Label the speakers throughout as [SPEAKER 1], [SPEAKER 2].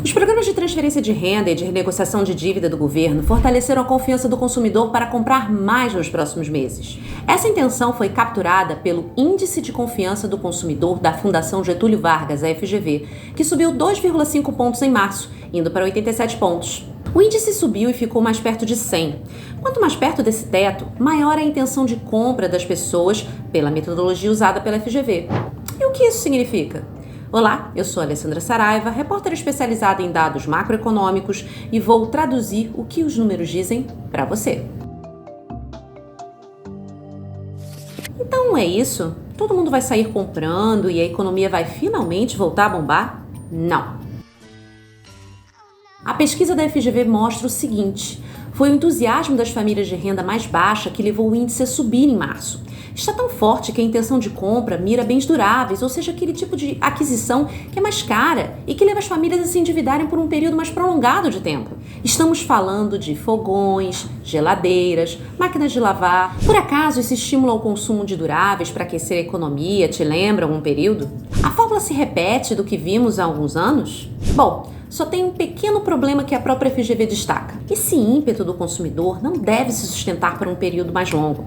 [SPEAKER 1] Os programas de transferência de renda e de renegociação de dívida do governo fortaleceram a confiança do consumidor para comprar mais nos próximos meses. Essa intenção foi capturada pelo Índice de Confiança do Consumidor da Fundação Getúlio Vargas, a FGV, que subiu 2,5 pontos em março, indo para 87 pontos. O índice subiu e ficou mais perto de 100. Quanto mais perto desse teto, maior a intenção de compra das pessoas pela metodologia usada pela FGV. E o que isso significa? Olá, eu sou Alessandra Saraiva, repórter especializada em dados macroeconômicos e vou traduzir o que os números dizem para você. Então é isso? Todo mundo vai sair comprando e a economia vai finalmente voltar a bombar? Não. A pesquisa da FGV mostra o seguinte: foi o entusiasmo das famílias de renda mais baixa que levou o índice a subir em março. Está tão forte que a intenção de compra mira bens duráveis, ou seja, aquele tipo de aquisição que é mais cara e que leva as famílias a se endividarem por um período mais prolongado de tempo. Estamos falando de fogões, geladeiras, máquinas de lavar. Por acaso esse estímulo ao consumo de duráveis para aquecer a economia te lembra algum período? A fórmula se repete do que vimos há alguns anos? Bom, só tem um pequeno problema que a própria FGV destaca. Esse ímpeto do consumidor não deve se sustentar por um período mais longo.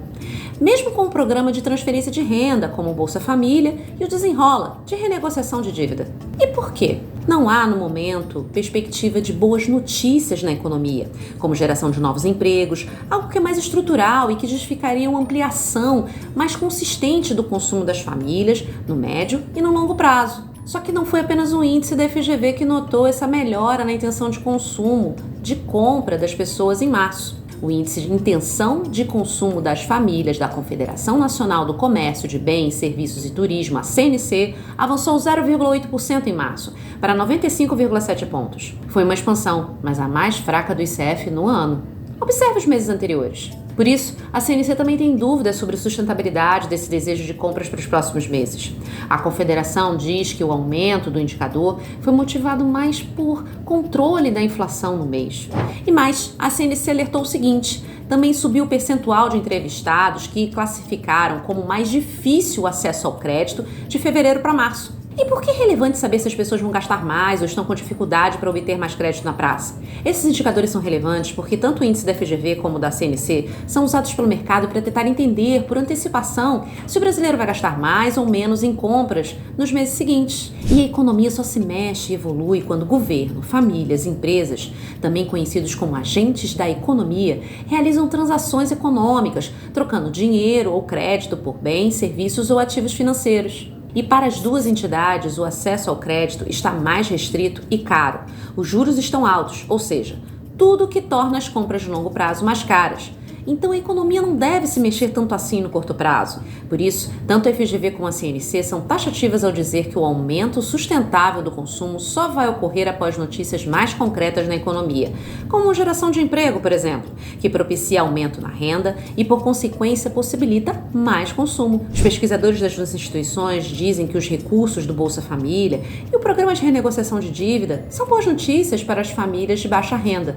[SPEAKER 1] Mesmo com o programa de transferência de renda, como o Bolsa Família e o Desenrola, de renegociação de dívida. E por quê? Não há, no momento, perspectiva de boas notícias na economia, como geração de novos empregos, algo que é mais estrutural e que justificaria uma ampliação mais consistente do consumo das famílias no médio e no longo prazo. Só que não foi apenas o índice da FGV que notou essa melhora na intenção de consumo, de compra das pessoas em março. O índice de intenção de consumo das famílias da Confederação Nacional do Comércio de Bens, Serviços e Turismo, a CNC, avançou 0,8% em março, para 95,7 pontos. Foi uma expansão, mas a mais fraca do ICF no ano. Observe os meses anteriores. Por isso, a CNC também tem dúvidas sobre a sustentabilidade desse desejo de compras para os próximos meses. A Confederação diz que o aumento do indicador foi motivado mais por controle da inflação no mês. E mais, a CNC alertou o seguinte: também subiu o percentual de entrevistados que classificaram como mais difícil o acesso ao crédito de fevereiro para março. E por que é relevante saber se as pessoas vão gastar mais ou estão com dificuldade para obter mais crédito na praça? Esses indicadores são relevantes porque tanto o índice da FGV como o da CNC são usados pelo mercado para tentar entender, por antecipação, se o brasileiro vai gastar mais ou menos em compras nos meses seguintes. E a economia só se mexe e evolui quando o governo, famílias, empresas, também conhecidos como agentes da economia, realizam transações econômicas, trocando dinheiro ou crédito por bens, serviços ou ativos financeiros. E para as duas entidades, o acesso ao crédito está mais restrito e caro. Os juros estão altos, ou seja, tudo o que torna as compras de longo prazo mais caras. Então a economia não deve se mexer tanto assim no curto prazo. Por isso, tanto a FGV como a CNC são taxativas ao dizer que o aumento sustentável do consumo só vai ocorrer após notícias mais concretas na economia, como a geração de emprego, por exemplo, que propicia aumento na renda e, por consequência, possibilita mais consumo. Os pesquisadores das duas instituições dizem que os recursos do Bolsa Família e o programa de renegociação de dívida são boas notícias para as famílias de baixa renda,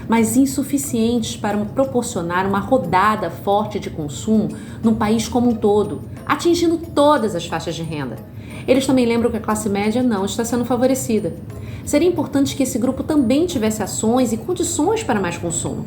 [SPEAKER 1] mas insuficientes para proporcionar uma rodada forte de consumo num país como um todo, atingindo todas as faixas de renda. Eles também lembram que a classe média não está sendo favorecida. Seria importante que esse grupo também tivesse ações e condições para mais consumo.